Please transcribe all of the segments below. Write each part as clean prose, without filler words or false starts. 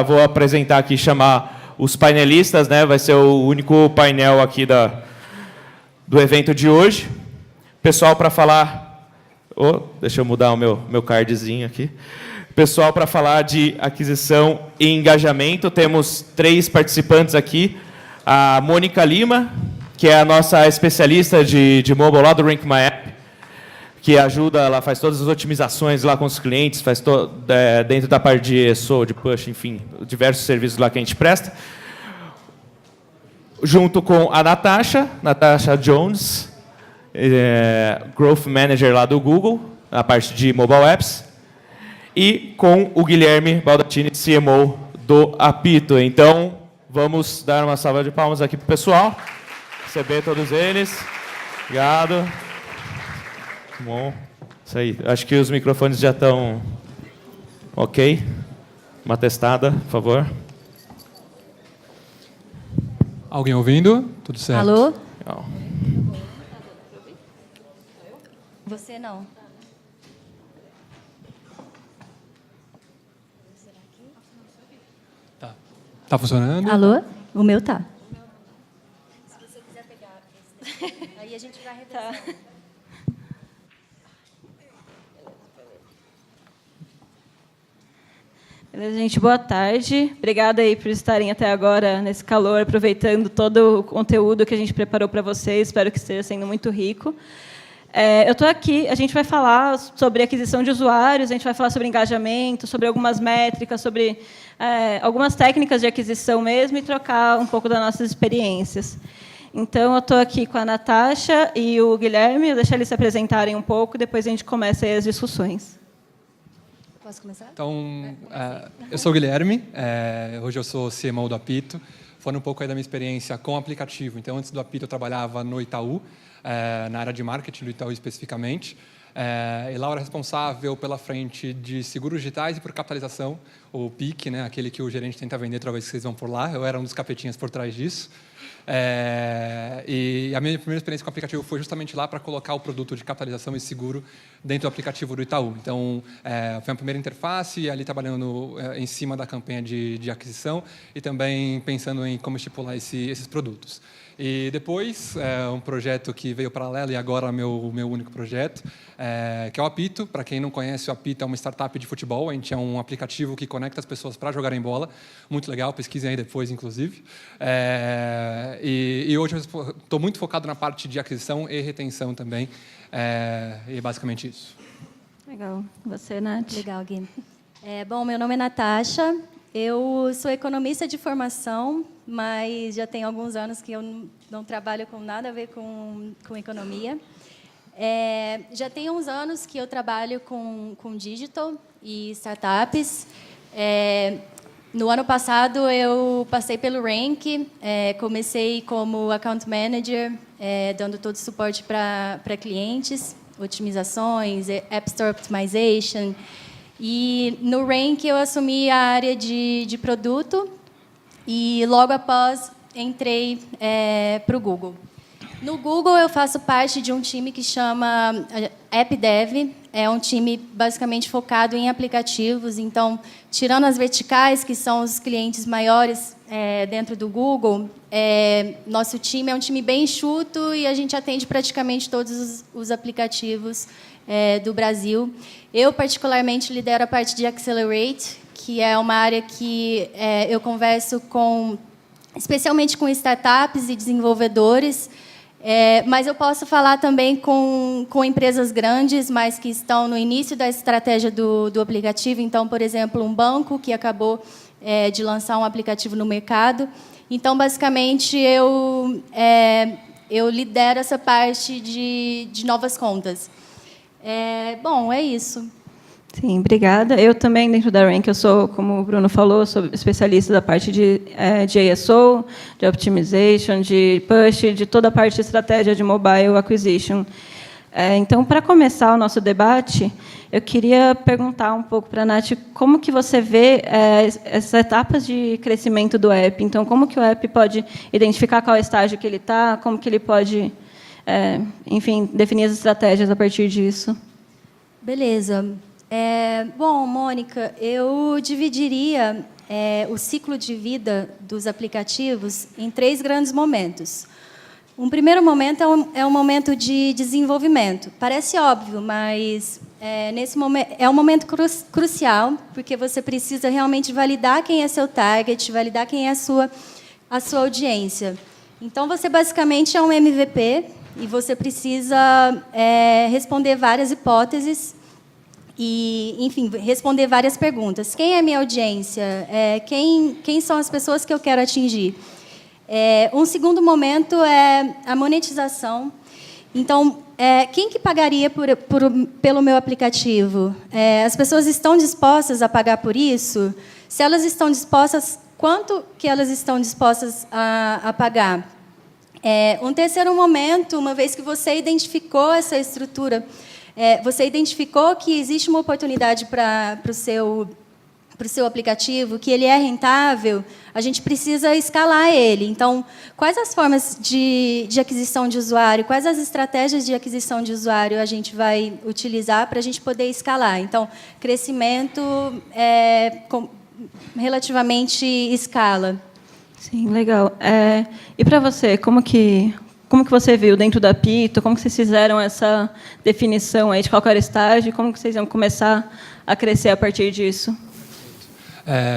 vou apresentar aqui, chamar os painelistas, né? Vai ser o único painel aqui do evento de hoje. Pessoal, para falar... deixa eu mudar o meu cardzinho aqui. Pessoal, para falar de aquisição e engajamento, temos 3 participantes aqui. A Mônica Lima, que é a nossa especialista de mobile lá do Rank My App, que ajuda, ela faz todas as otimizações lá com os clientes, faz dentro da parte de SEO, de push, enfim, diversos serviços lá que a gente presta. Junto com a Natasha Jones, Growth Manager lá do Google, na parte de mobile apps, e com o Guilherme Baldatini, CMO do Apito. Então, vamos dar uma salva de palmas aqui para o pessoal, receber todos eles. Obrigado. Bom, isso aí. Acho que os microfones já estão ok. Uma testada, por favor. Alguém ouvindo? Tudo certo. Alô? Legal. Você não. Tá funcionando? Alô? O meu tá. Se você quiser pegar, aí a gente vai revisar. Beleza, gente, boa tarde. Obrigada aí por estarem até agora nesse calor, aproveitando todo o conteúdo que a gente preparou para vocês. Espero que esteja sendo muito rico. Eu estou aqui, a gente vai falar sobre aquisição de usuários, a gente vai falar sobre engajamento, sobre algumas métricas, sobre algumas técnicas de aquisição mesmo e trocar um pouco das nossas experiências. Então, eu estou aqui com a Natasha e o Guilherme. Eu vou deixar eles se apresentarem um pouco, depois a gente começa aí as discussões. Posso começar? Então, eu sou o Guilherme, hoje eu sou CMO do Apito. Falando um pouco aí da minha experiência com o aplicativo. Então, antes do Apito, eu trabalhava no Itaú, na área de marketing do Itaú especificamente. E lá eu era responsável pela frente de seguros digitais e por capitalização, o PIC, né, aquele que o gerente tenta vender toda vez que vocês vão por lá. Eu era um dos capetinhas por trás disso. E a minha primeira experiência com o aplicativo foi justamente lá para colocar o produto de capitalização e seguro dentro do aplicativo do Itaú. Então, foi a primeira interface, ali trabalhando em cima da campanha de aquisição e também pensando em como estipular esses produtos. E depois, um projeto que veio paralelo e agora é meu único projeto, que é o Apito. Para quem não conhece, o Apito é uma startup de futebol. A gente é um aplicativo que conecta as pessoas para jogarem bola. Muito legal, pesquisem aí depois, inclusive. E hoje eu estou muito focado na parte de aquisição e retenção também. E basicamente isso. Legal. Você, Nath? Legal, Gui. Bom, meu nome é Natasha. Eu sou economista de formação, mas já tem alguns anos que eu não trabalho com nada a ver com economia. Já tem uns anos que eu trabalho com digital e startups. No ano passado, eu passei pelo Rank, comecei como account manager, dando todo o suporte para clientes, otimizações, App Store Optimization. E no Rank eu assumi a área de produto e logo após entrei para o Google. No Google eu faço parte de um time que chama App Dev. É um time basicamente focado em aplicativos. Então, tirando as verticais, que são os clientes maiores dentro do Google, nosso time é um time bem enxuto e a gente atende praticamente todos os aplicativos do Brasil. Eu, particularmente, lidero a parte de Accelerate, que é uma área que eu converso especialmente com startups e desenvolvedores, mas eu posso falar também com empresas grandes, mas que estão no início da estratégia do aplicativo. Então, por exemplo, um banco que acabou de lançar um aplicativo no mercado. Então, basicamente, eu lidero essa parte de novas contas. Bom, é isso. Sim, obrigada. Eu também, dentro da Rank, eu sou, como o Bruno falou, sou especialista da parte de ASO, de Optimization, de Push, de toda a parte de estratégia de Mobile Acquisition. Então, para começar o nosso debate, eu queria perguntar um pouco para a Nath como que você vê essas etapas de crescimento do app. Então, como que o app pode identificar qual estágio que ele está, como que ele pode, enfim, definir as estratégias a partir disso. Beleza. Bom, Mônica, eu dividiria o ciclo de vida dos aplicativos em 3 grandes momentos. Um primeiro momento é um momento de desenvolvimento. Parece óbvio, mas nesse momento é um momento crucial, porque você precisa realmente validar quem é seu target, validar quem é a sua audiência. Então, você basicamente é um MVP e você precisa responder várias hipóteses e, enfim, responder várias perguntas. Quem é minha audiência? Quem são as pessoas que eu quero atingir? Um segundo momento é a monetização. Então, quem que pagaria pelo meu aplicativo? As pessoas estão dispostas a pagar por isso? Se elas estão dispostas, quanto que elas estão dispostas a pagar? Um terceiro momento, uma vez que você identificou essa estrutura, você identificou que existe uma oportunidade para o seu aplicativo, que ele é rentável, a gente precisa escalar ele. Então, quais as formas de aquisição de usuário, quais as estratégias de aquisição de usuário a gente vai utilizar para a gente poder escalar? Então, crescimento relativamente escala. Sim, legal. E para você, como que você viu dentro da Apito? Como que vocês fizeram essa definição aí de qual era o estágio? E como que vocês iam começar a crescer a partir disso?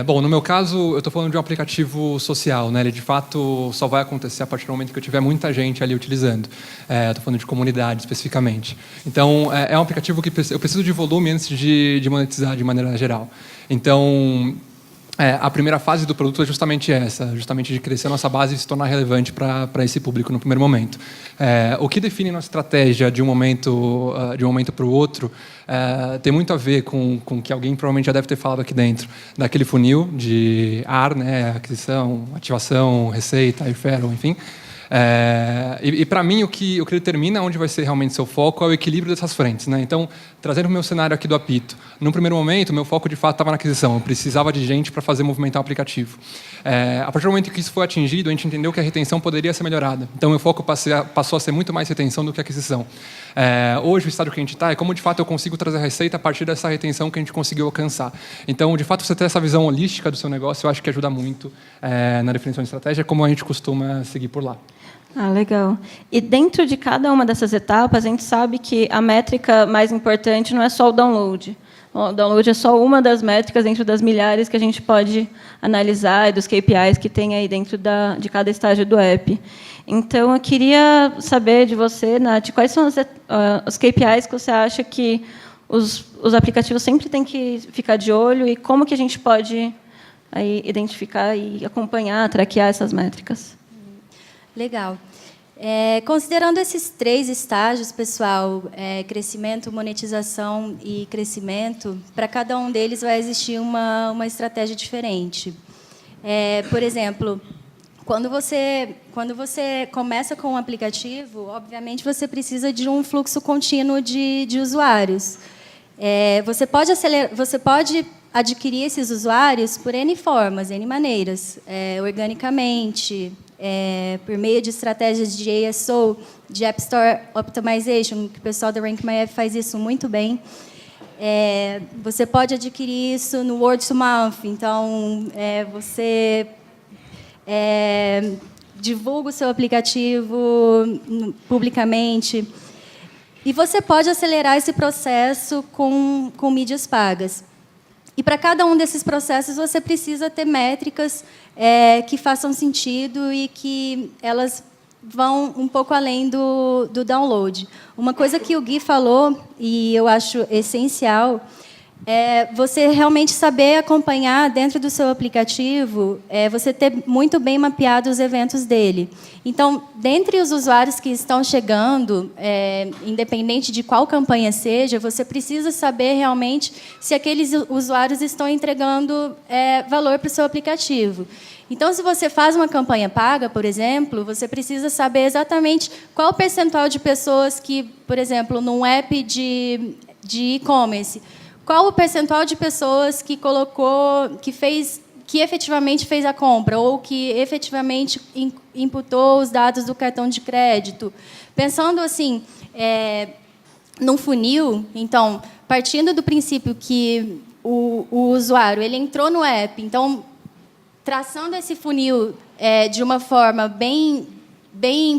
Bom, no meu caso, eu estou falando de um aplicativo social, né? Ele, de fato, só vai acontecer a partir do momento que eu tiver muita gente ali utilizando. Estou falando de comunidade, especificamente. Então, é um aplicativo que eu preciso de volume antes de monetizar de maneira geral. Então, a primeira fase do produto é justamente essa, justamente de crescer a nossa base e se tornar relevante para esse público no primeiro momento. O que define nossa estratégia de um momento para o outro tem muito a ver com que alguém provavelmente já deve ter falado aqui dentro, daquele funil de AR, né, aquisição, ativação, receita, referral, enfim. E para mim, o que determina onde vai ser realmente seu foco é o equilíbrio dessas frentes, né? Então, trazendo o meu cenário aqui do Apito, no primeiro momento, meu foco de fato estava na aquisição. Eu precisava de gente para fazer movimentar o aplicativo. A partir do momento que isso foi atingido, a gente entendeu que a retenção poderia ser melhorada. Então, meu foco passou a ser muito mais retenção do que aquisição. Hoje, o estágio que a gente está é como, de fato, eu consigo trazer a receita a partir dessa retenção que a gente conseguiu alcançar. Então, de fato, você ter essa visão holística do seu negócio, eu acho que ajuda muito na definição de estratégia, como a gente costuma seguir por lá. Legal. E dentro de cada uma dessas etapas, a gente sabe que a métrica mais importante não é só o download. O download é só uma das métricas dentro das milhares que a gente pode analisar e dos KPIs que tem aí dentro de cada estágio do app. Então, eu queria saber de você, Nath, quais são os KPIs que você acha que os aplicativos sempre têm que ficar de olho e como que a gente pode aí identificar e acompanhar, traquear essas métricas? Legal. Considerando esses 3 estágios, pessoal, crescimento, monetização e crescimento, para cada um deles vai existir uma estratégia diferente. Por exemplo, quando você começa com um aplicativo, obviamente você precisa de um fluxo contínuo de usuários. Você pode adquirir esses usuários por N formas, N maneiras, organicamente, por meio de estratégias de ASO, de App Store Optimization, que o pessoal da RankMyApp faz isso muito bem. Você pode adquirir isso no Word to Mouth, então você divulga o seu aplicativo publicamente. E você pode acelerar esse processo com mídias pagas. E para cada um desses processos, você precisa ter métricas que façam sentido e que elas vão um pouco além do download. Uma coisa que o Gui falou, e eu acho essencial, é você realmente saber acompanhar dentro do seu aplicativo, você ter muito bem mapeado os eventos dele. Então, dentre os usuários que estão chegando, independente de qual campanha seja, você precisa saber realmente se aqueles usuários estão entregando valor para o seu aplicativo. Então, se você faz uma campanha paga, por exemplo, você precisa saber exatamente qual o percentual de pessoas que, por exemplo, num app de e-commerce, qual o percentual de pessoas que efetivamente fez a compra ou que efetivamente imputou os dados do cartão de crédito. Pensando assim, num funil, então, partindo do princípio que o usuário ele entrou no app, então, traçando esse funil de uma forma bem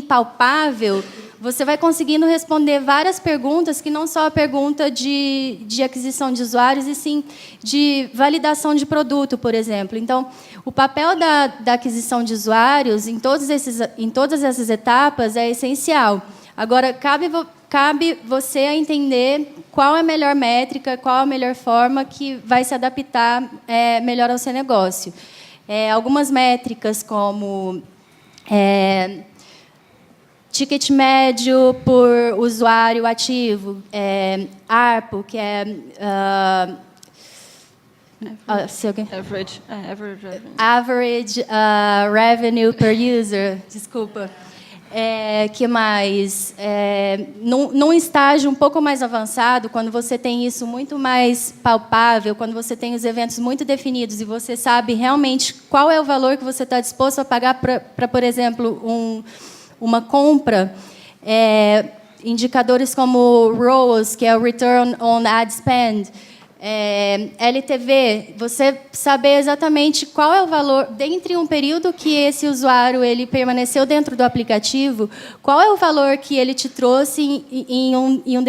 palpável, você vai conseguindo responder várias perguntas, que não só a pergunta de aquisição de usuários, e sim de validação de produto, por exemplo. Então, o papel da aquisição de usuários em todas essas etapas é essencial. Agora, cabe você a entender qual é a melhor métrica, qual a melhor forma que vai se adaptar melhor ao seu negócio. Algumas métricas, como ticket médio por usuário ativo, ARPU, que é average revenue per user, desculpa. Que mais? Num estágio um pouco mais avançado, quando você tem isso muito mais palpável, quando você tem os eventos muito definidos e você sabe realmente qual é o valor que você está disposto a pagar para, por exemplo, uma compra, indicadores como ROAS, que é o Return on Ad Spend, LTV, você saber exatamente qual é o valor, dentre um período que esse usuário ele permaneceu dentro do aplicativo, qual é o valor que ele te trouxe em um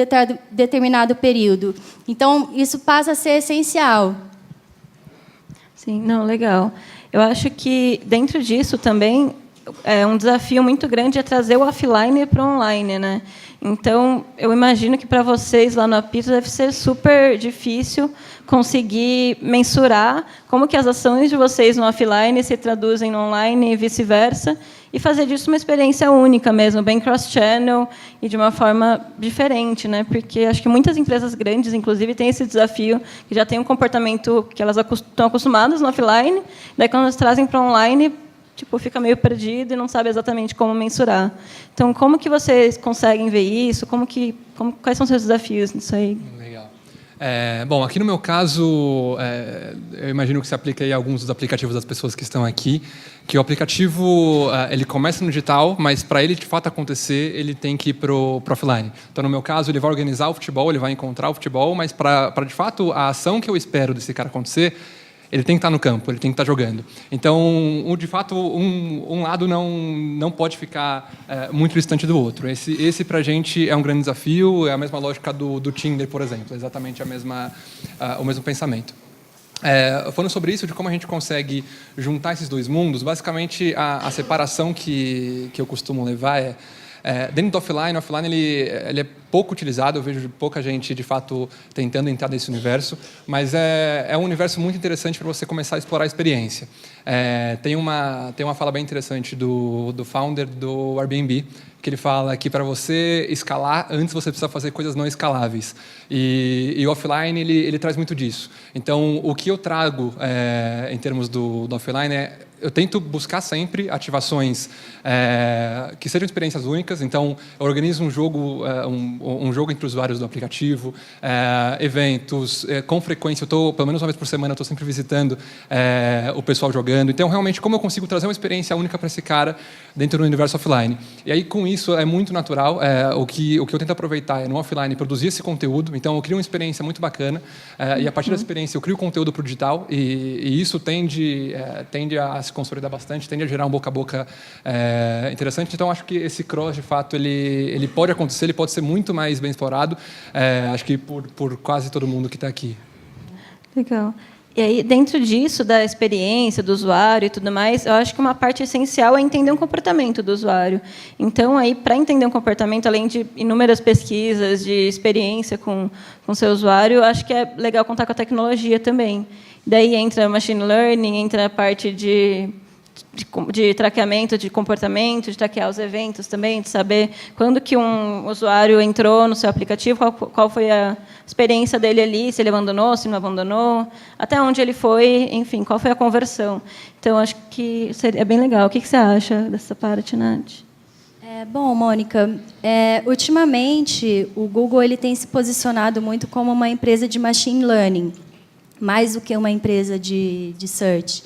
determinado período. Então, isso passa a ser essencial. Sim, não, legal. Eu acho que, dentro disso, também, um desafio muito grande é trazer o offline para o online, né? Então, eu imagino que para vocês lá no Apito deve ser super difícil conseguir mensurar como que as ações de vocês no offline se traduzem no online e vice-versa, e fazer disso uma experiência única mesmo, bem cross-channel e de uma forma diferente, né? Porque acho que muitas empresas grandes, inclusive, têm esse desafio, que já têm um comportamento que elas estão acostumadas no offline, daí quando elas trazem para online, fica meio perdido e não sabe exatamente como mensurar. Então, como que vocês conseguem ver isso? Quais são os seus desafios nisso aí? Legal. Bom, aqui no meu caso, eu imagino que se aplica aí a alguns dos aplicativos das pessoas que estão aqui, que o aplicativo ele começa no digital, mas para ele de fato acontecer, ele tem que ir para o offline. Então, no meu caso, ele vai organizar o futebol, ele vai encontrar o futebol, mas para de fato a ação que eu espero desse cara acontecer, ele tem que estar no campo, ele tem que estar jogando. Então, de fato, um lado não pode ficar muito distante do outro. Esse para a gente, é um grande desafio, é a mesma lógica do Tinder, por exemplo, exatamente o mesmo pensamento. Falando sobre isso, de como a gente consegue juntar esses dois mundos, basicamente, a separação que eu costumo levar dentro do offline, o offline ele é pouco utilizado, eu vejo pouca gente, de fato, tentando entrar nesse universo, mas é um universo muito interessante para você começar a explorar a experiência. Tem uma fala bem interessante do founder do Airbnb, que ele fala que para você escalar, antes você precisa fazer coisas não escaláveis. E o offline, ele traz muito disso. Então, o que eu trago em termos do offline eu tento buscar sempre ativações que sejam experiências únicas. Então, eu organizo um jogo entre usuários do aplicativo, eventos, com frequência. Pelo menos uma vez por semana, eu estou sempre visitando o pessoal jogando. Então, realmente, como eu consigo trazer uma experiência única para esse cara dentro do universo offline? E aí, com isso, é muito natural. O que eu tento aproveitar é, no offline, produzir esse conteúdo. Então, eu crio uma experiência muito bacana. E, a partir dessa experiência, eu crio conteúdo para o digital. E isso tende a se consolidar bastante, tende a gerar um boca a boca interessante. Então, acho que esse cross, de fato, ele pode acontecer, ele pode ser muito mais bem explorado, acho que por quase todo mundo que está aqui. Legal. E aí, dentro disso, da experiência do usuário e tudo mais, eu acho que uma parte essencial é entender o comportamento do usuário. Então, aí, para entender um comportamento, além de inúmeras pesquisas de experiência com o seu usuário, acho que é legal contar com a tecnologia também. Daí entra machine learning, entra a parte de traqueamento de comportamento, de traquear os eventos também, de saber quando que um usuário entrou no seu aplicativo, qual foi a experiência dele ali, se ele abandonou, se não abandonou, até onde ele foi, enfim, qual foi a conversão. Então, acho que é bem legal. O que você acha dessa parte, Nath? Bom, Mônica, ultimamente o Google ele tem se posicionado muito como uma empresa de machine learning, mais do que uma empresa de search.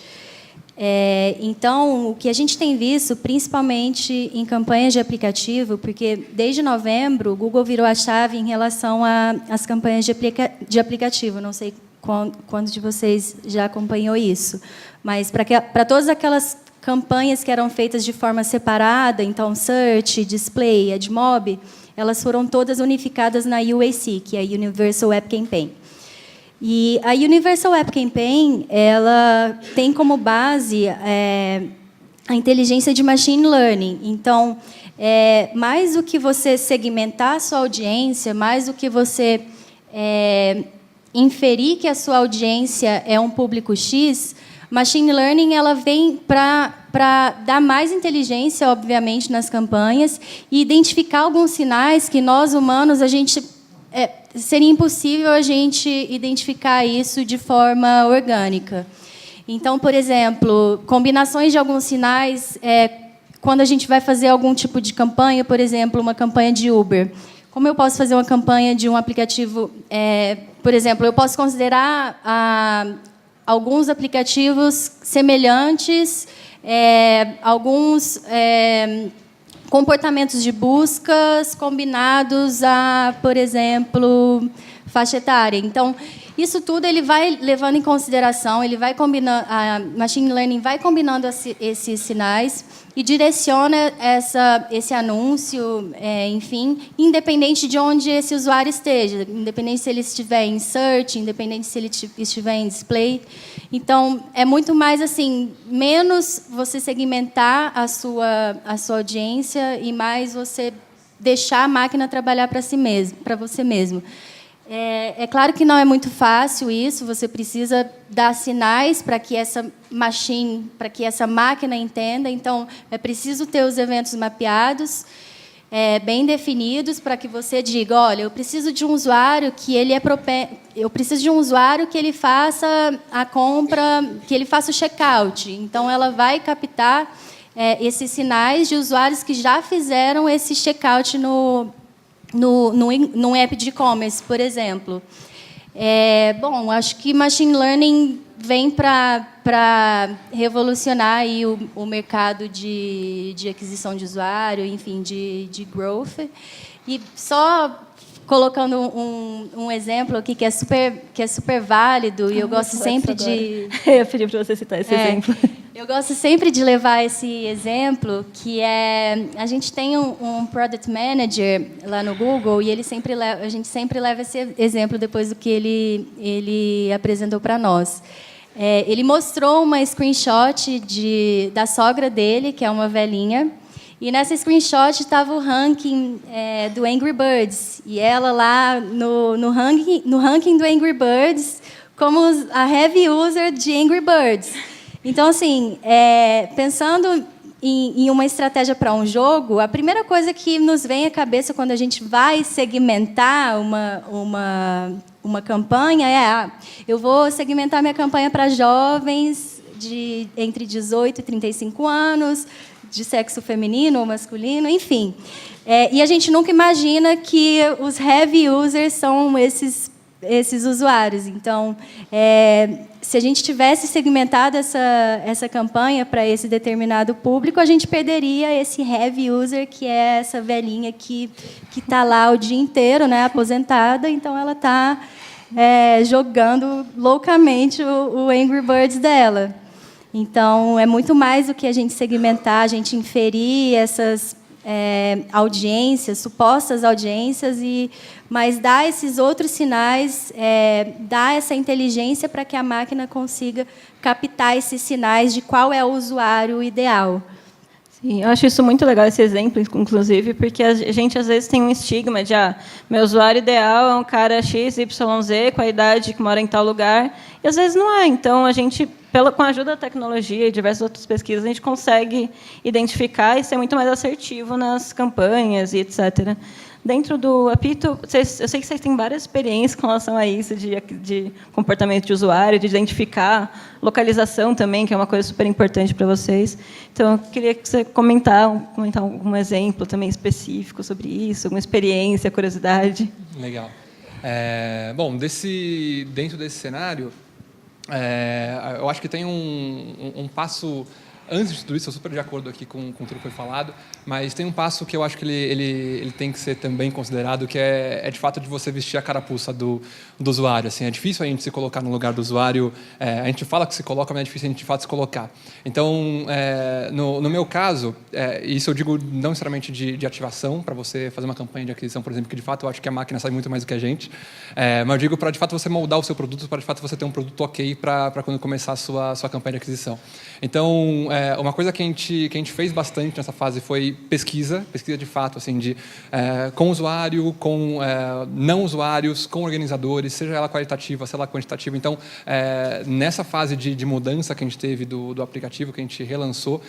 Então, o que a gente tem visto, principalmente em campanhas de aplicativo, porque desde novembro o Google virou a chave em relação às campanhas de aplicativo. Não sei quantos de vocês já acompanhou isso, mas para todas aquelas campanhas que eram feitas de forma separada, então Search, Display, AdMob, elas foram todas unificadas na UAC, que é a Universal App Campaign. E a Universal App Campaign, ela tem como base a inteligência de machine learning. Então, mais do que você segmentar a sua audiência, mais do que você inferir que a sua audiência é um público X, machine learning ela vem para dar mais inteligência, obviamente, nas campanhas e identificar alguns sinais que nós, humanos, seria impossível a gente identificar isso de forma orgânica. Então, por exemplo, combinações de alguns sinais, quando a gente vai fazer algum tipo de campanha, por exemplo, uma campanha de Uber. Como eu posso fazer uma campanha de um aplicativo? Por exemplo, eu posso considerar alguns aplicativos semelhantes, alguns comportamentos de buscas combinados a, por exemplo, faixa etária. Então, isso tudo ele vai levando em consideração, ele vai combinando, a machine learning vai combinando esses sinais e direciona esse anúncio, enfim, independente de onde esse usuário esteja, independente se ele estiver em search, independente se ele estiver em display. Então, é muito mais assim, menos você segmentar a sua audiência e mais você deixar a máquina trabalhar para si mesmo, para você mesmo. É claro que não é muito fácil isso, você precisa dar sinais para que essa máquina entenda. Então, é preciso ter os eventos mapeados, bem definidos, para que você diga, olha, eu preciso de um usuário que ele faça a compra, que ele faça o checkout. Então, ela vai captar esses sinais de usuários que já fizeram esse checkout num app de e-commerce, por exemplo. Bom, acho que machine learning vem para revolucionar aí o mercado de aquisição de usuário, enfim, de growth. E só colocando um exemplo aqui que é super válido, e eu gosto sempre de... Eu ia pedir para você citar esse exemplo. Eu gosto sempre de levar esse exemplo, que a gente tem um Product Manager lá no Google, e a gente sempre leva esse exemplo depois do que ele apresentou para nós. Ele mostrou uma screenshot da sogra dele, que é uma velhinha, e nessa screenshot estava o ranking do Angry Birds, e ela lá no ranking do Angry Birds como a heavy user de Angry Birds. Então, assim, pensando em uma estratégia para um jogo, a primeira coisa que nos vem à cabeça quando a gente vai segmentar uma campanha eu vou segmentar minha campanha para jovens entre 18 e 35 anos, de sexo feminino ou masculino, enfim. E a gente nunca imagina que os heavy users são esses usuários. Então, se a gente tivesse segmentado essa campanha para esse determinado público, a gente perderia esse heavy user, que é essa velhinha que está lá o dia inteiro, né, aposentada, então ela está jogando loucamente o Angry Birds dela. Então, é muito mais do que a gente segmentar, a gente inferir essas audiências, supostas audiências, mas dar esses outros sinais, dar essa inteligência para que a máquina consiga captar esses sinais de qual é o usuário ideal. Sim, eu acho isso muito legal, esse exemplo, inclusive, porque a gente, às vezes, tem um estigma de meu usuário ideal é um cara XYZ, com a idade que mora em tal lugar, e, às vezes, não é. Então, a gente, com a ajuda da tecnologia e diversas outras pesquisas, a gente consegue identificar e ser muito mais assertivo nas campanhas e etc. Dentro do Apito, eu sei que vocês têm várias experiências com relação a isso, de comportamento de usuário, de identificar, localização também, que é uma coisa super importante para vocês. Então, eu queria que você comentar algum exemplo também específico sobre isso, alguma experiência, curiosidade. Legal. Bom, dentro desse cenário, eu acho que tem um passo... Antes de tudo isso, eu super de acordo aqui com tudo que foi falado, mas tem um passo que eu acho que ele tem que ser também considerado, que é de fato de você vestir a carapuça do usuário. Assim, é difícil a gente se colocar no lugar do usuário, a gente fala que se coloca, mas é difícil a gente de fato se colocar. Então, no meu caso, isso eu digo não necessariamente de ativação, para você fazer uma campanha de aquisição, por exemplo, que de fato eu acho que a máquina sabe muito mais do que a gente, mas eu digo para de fato você moldar o seu produto, para de fato você ter um produto ok para quando começar a sua campanha de aquisição. Então, uma coisa que a gente fez bastante nessa fase foi pesquisa de fato, assim, com usuário, com não usuários, com organizadores, seja ela qualitativa, seja ela quantitativa. Então, nessa fase de mudança que a gente teve do aplicativo, que a gente relançou,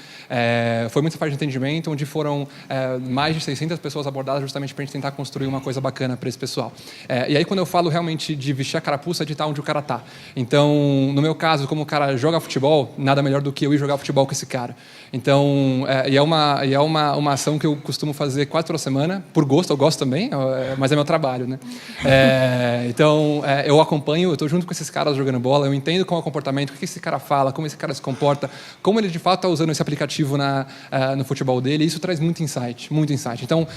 foi muita fase de entendimento, onde foram mais de 600 pessoas abordadas justamente para a gente tentar construir uma coisa bacana para esse pessoal. E aí, quando eu falo realmente de vestir a carapuça, de estar onde o cara está. Então, no meu caso, como o cara joga futebol, nada melhor do que eu ir jogar futebol com esse cara. Então, é uma ação que eu costumo fazer 4 toda semana, por gosto, eu gosto também, mas é meu trabalho, né? Então, eu acompanho, eu estou junto com esses caras jogando bola, eu entendo qual é o comportamento, o que esse cara fala, como esse cara se comporta, como ele de fato está usando esse aplicativo no futebol dele, e isso traz muito insight, muito insight. Então,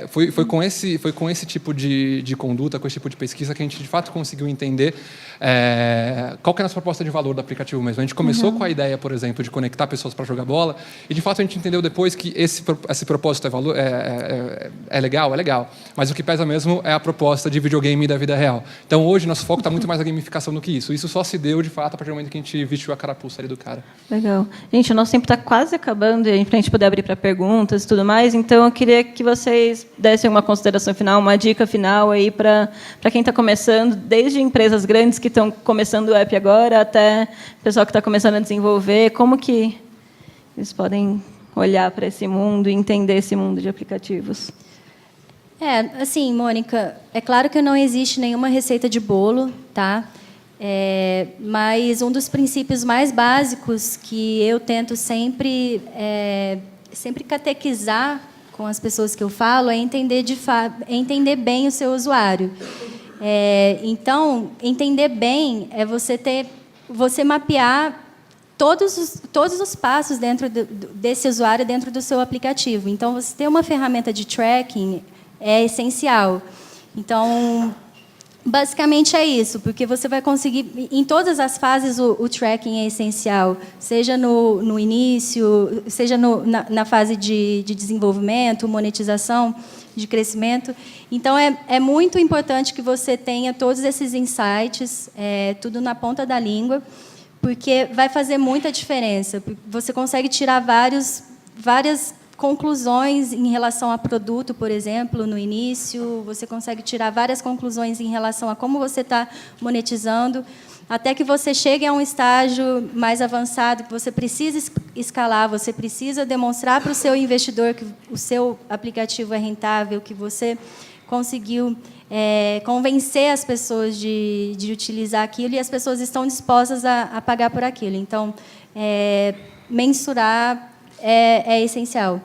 foi com esse tipo de conduta, com esse tipo de pesquisa que a gente de fato conseguiu entender qual que é a nossa proposta de valor do aplicativo mesmo. A gente começou com a ideia, por exemplo, de conectar pessoas para jogar bola, e de fato a gente entendeu depois que esse propósito é legal, mas o que pesa mesmo é a proposta de videogame da vida real. Então hoje nosso foco está muito mais na gamificação do que isso. Isso só se deu de fato a partir do momento que a gente vestiu a carapuça ali do cara. Legal. Gente, o nosso tempo está quase acabando, para a gente poder abrir para perguntas e tudo mais, então eu queria que vocês dessem uma consideração final, uma dica final aí para quem está começando, desde empresas grandes que estão começando o app agora, até o pessoal que está começando a desenvolver, como que eles podem olhar para esse mundo e entender esse mundo de aplicativos? Assim, Mônica, é claro que não existe nenhuma receita de bolo, tá? Mas um dos princípios mais básicos que eu tento sempre catequizar com as pessoas que eu falo é entender bem o seu usuário. Então, entender bem é você mapear todos os passos dentro desse usuário dentro do seu aplicativo. Então, você ter uma ferramenta de tracking é essencial. Então, basicamente é isso, porque você vai conseguir, em todas as fases, o tracking é essencial, seja no início, seja na fase de desenvolvimento, monetização, de crescimento. Então, é muito importante que você tenha todos esses insights, tudo na ponta da língua, porque vai fazer muita diferença. Você consegue tirar várias conclusões em relação a produto, por exemplo, no início. Você consegue tirar várias conclusões em relação a como você está monetizando, até que você chegue a um estágio mais avançado, que você precisa escalar, você precisa demonstrar para o seu investidor que o seu aplicativo é rentável, que você conseguiu convencer as pessoas de utilizar aquilo, e as pessoas estão dispostas a pagar por aquilo. Então, mensurar é essencial.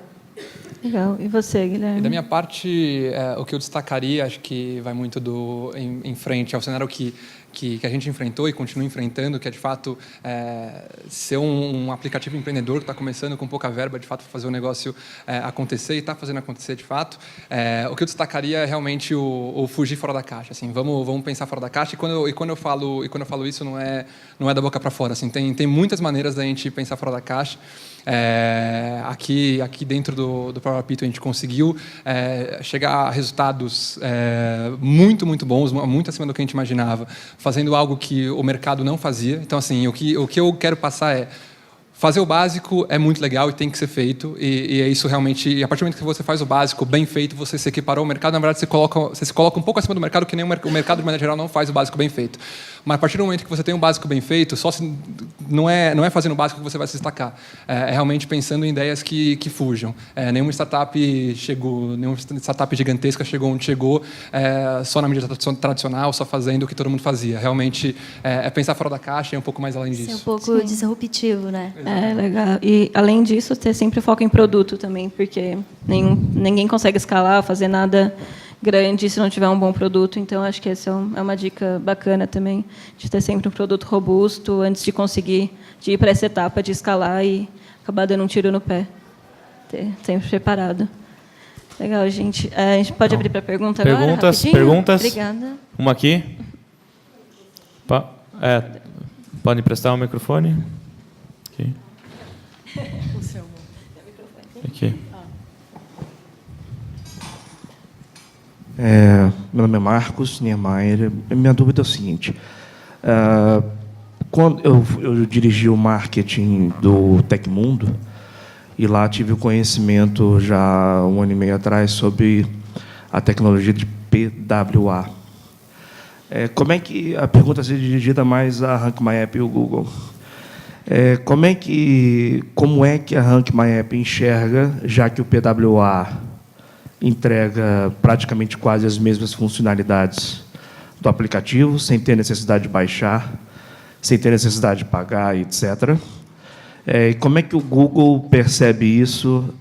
Legal. E você, Guilherme? E da minha parte, o que eu destacaria, acho que vai muito em frente ao cenário que a gente enfrentou e continua enfrentando, que é, de fato, ser um aplicativo empreendedor que está começando com pouca verba, de fato, fazer o negócio acontecer e está fazendo acontecer, de fato. O que eu destacaria é realmente o fugir fora da caixa. Assim, vamos pensar fora da caixa. E quando eu falo isso, não é da boca para fora. Assim, tem muitas maneiras da gente pensar fora da caixa. Aqui dentro do Power Apito a gente conseguiu chegar a resultados muito, muito bons, muito acima do que a gente imaginava, fazendo algo que o mercado não fazia. Então, assim, o que eu quero passar é: fazer o básico é muito legal e tem que ser feito, e é isso realmente. E a partir do momento que você faz o básico bem feito, você se equiparou ao mercado. Na verdade, você se coloca um pouco acima do mercado, que nem o mercado, de maneira geral, não faz o básico bem feito. Mas a partir do momento que você tem um básico bem feito, não é fazendo o básico que você vai se destacar. É realmente pensando em ideias que fujam. Nenhuma startup gigantesca chegou onde chegou só na mídia tradicional, só fazendo o que todo mundo fazia. Realmente é pensar fora da caixa e um pouco mais além disso. Ser um pouco disruptivo, né? Legal. E, além disso, ter sempre foco em produto também, porque ninguém consegue escalar, fazer nada grande se não tiver um bom produto. Então, acho que essa é uma dica bacana também, de ter sempre um produto robusto antes de conseguir de ir para essa etapa de escalar e acabar dando um tiro no pé. Ter sempre preparado. Legal, gente. A gente pode abrir para pergunta agora? Perguntas? Obrigada. Uma aqui. Pode emprestar o microfone? Aqui. Aqui. Meu nome é Marcos Niemeyer. Minha dúvida é o seguinte. Quando eu dirigi o marketing do Tecmundo, e lá tive o conhecimento, já 1 ano e meio atrás, sobre a tecnologia de PWA. Como é que... A pergunta seria dirigida mais a Rank My App e o Google. Como é que a Rank My App enxerga, já que o PWA entrega praticamente quase as mesmas funcionalidades do aplicativo, sem ter necessidade de baixar, sem ter necessidade de pagar, etc. Como é que o Google percebe isso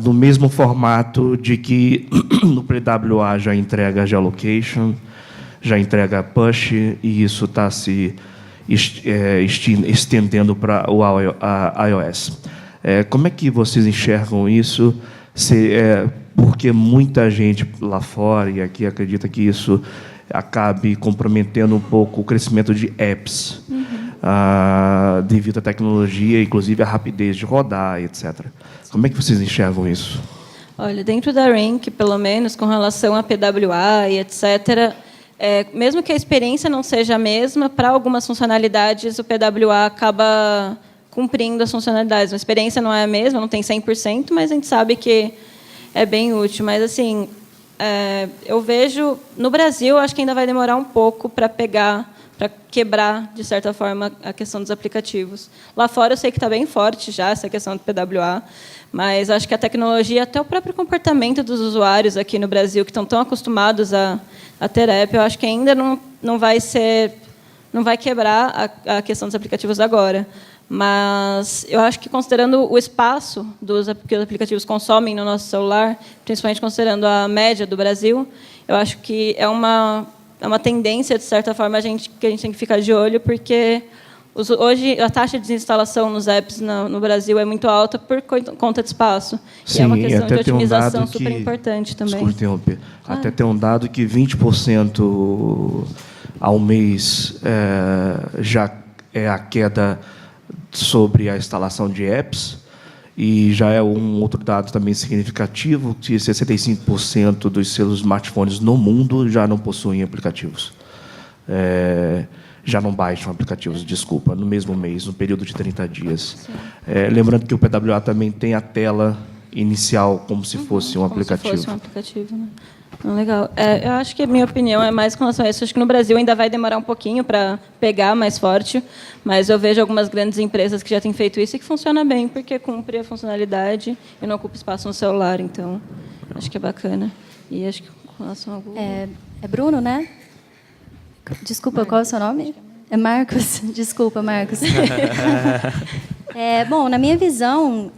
no mesmo formato de que no PWA já entrega geolocation, já entrega push, e isso está se estendendo para o iOS? Como é que vocês enxergam isso? Porque muita gente lá fora, e aqui acredita que isso acabe comprometendo um pouco o crescimento de apps, devido à tecnologia, inclusive à rapidez de rodar, etc. Como é que vocês enxergam isso? Olha, dentro da Rank, pelo menos, com relação a PWA e etc., mesmo que a experiência não seja a mesma, para algumas funcionalidades, o PWA acaba cumprindo as funcionalidades. A experiência não é a mesma, não tem 100%, mas a gente sabe que é bem útil. Mas, assim, eu vejo... No Brasil, acho que ainda vai demorar um pouco para quebrar, de certa forma, a questão dos aplicativos. Lá fora, eu sei que está bem forte já essa questão do PWA, mas acho que a tecnologia, até o próprio comportamento dos usuários aqui no Brasil, que estão tão acostumados a ter app, eu acho que ainda não vai quebrar a questão dos aplicativos agora. Mas eu acho que, considerando o espaço que os aplicativos consomem no nosso celular, principalmente considerando a média do Brasil, eu acho que é uma tendência, de certa forma, que a gente tem que ficar de olho, porque hoje a taxa de desinstalação nos apps no Brasil é muito alta por conta de espaço. Sim, e é uma questão de otimização tem um dado super importante também. Desculpe interromper. Claro. Até tem um dado que 20% ao mês já é a queda sobre a instalação de apps, e já é um outro dado também significativo, que 65% dos seus smartphones no mundo já não possuem aplicativos. Já não baixam aplicativos, desculpa, no mesmo mês, no período de 30 dias. Lembrando que o PWA também tem a tela inicial como se fosse um aplicativo. Como se fosse um aplicativo, né? Legal. Eu acho que a minha opinião é mais com relação a isso. Acho que no Brasil ainda vai demorar um pouquinho para pegar mais forte, mas eu vejo algumas grandes empresas que já têm feito isso e que funciona bem, porque cumpre a funcionalidade e não ocupa espaço no celular. Então, acho que é bacana. E acho que com relação ao Google... É Bruno, né? Desculpa, Marcos. Qual é o seu nome? É Marcos. Desculpa, Marcos. Bom, na minha visão,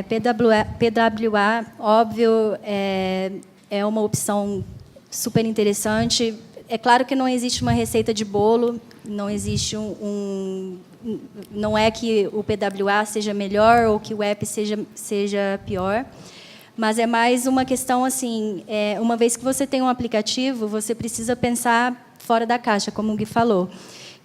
PWA, óbvio, é uma opção super interessante. É claro que não existe uma receita de bolo, não existe não é que o PWA seja melhor ou que o app seja pior, mas é mais uma questão assim, uma vez que você tem um aplicativo, você precisa pensar fora da caixa, como o Gui falou.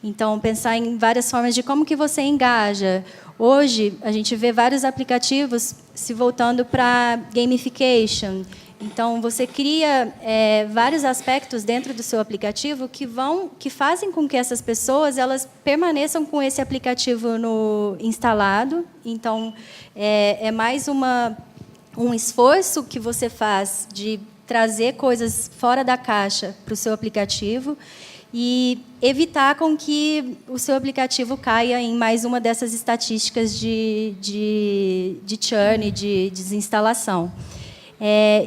Então, pensar em várias formas de como que você engaja. Hoje, a gente vê vários aplicativos se voltando para gamification. Então, você cria vários aspectos dentro do seu aplicativo que fazem com que essas pessoas elas permaneçam com esse aplicativo instalado. Então, é mais um esforço que você faz de trazer coisas fora da caixa para o seu aplicativo e evitar com que o seu aplicativo caia em mais uma dessas estatísticas de churn, de desinstalação.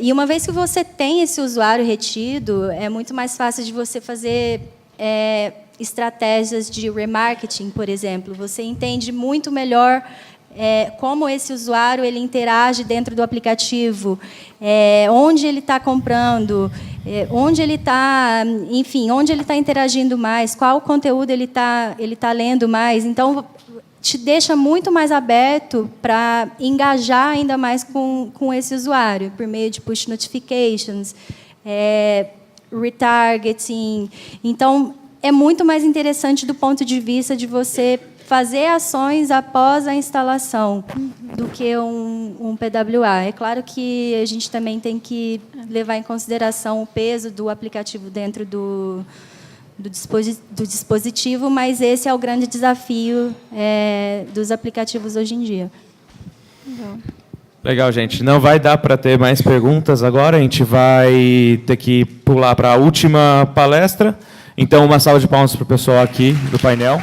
E uma vez que você tem esse usuário retido, é muito mais fácil de você fazer estratégias de remarketing, por exemplo. Você entende muito melhor como esse usuário ele interage dentro do aplicativo, onde ele está comprando, onde ele está, enfim, onde ele está interagindo mais, qual conteúdo ele tá lendo mais. Então, te deixa muito mais aberto para engajar ainda mais com esse usuário, por meio de push notifications, retargeting. Então, é muito mais interessante do ponto de vista de você fazer ações após a instalação do que um PWA. É claro que a gente também tem que levar em consideração o peso do aplicativo dentro do dispositivo, mas esse é o grande desafio dos aplicativos hoje em dia. Legal, gente. Não vai dar para ter mais perguntas agora. A gente vai ter que pular para a última palestra. Então, uma salva de palmas para o pessoal aqui do painel.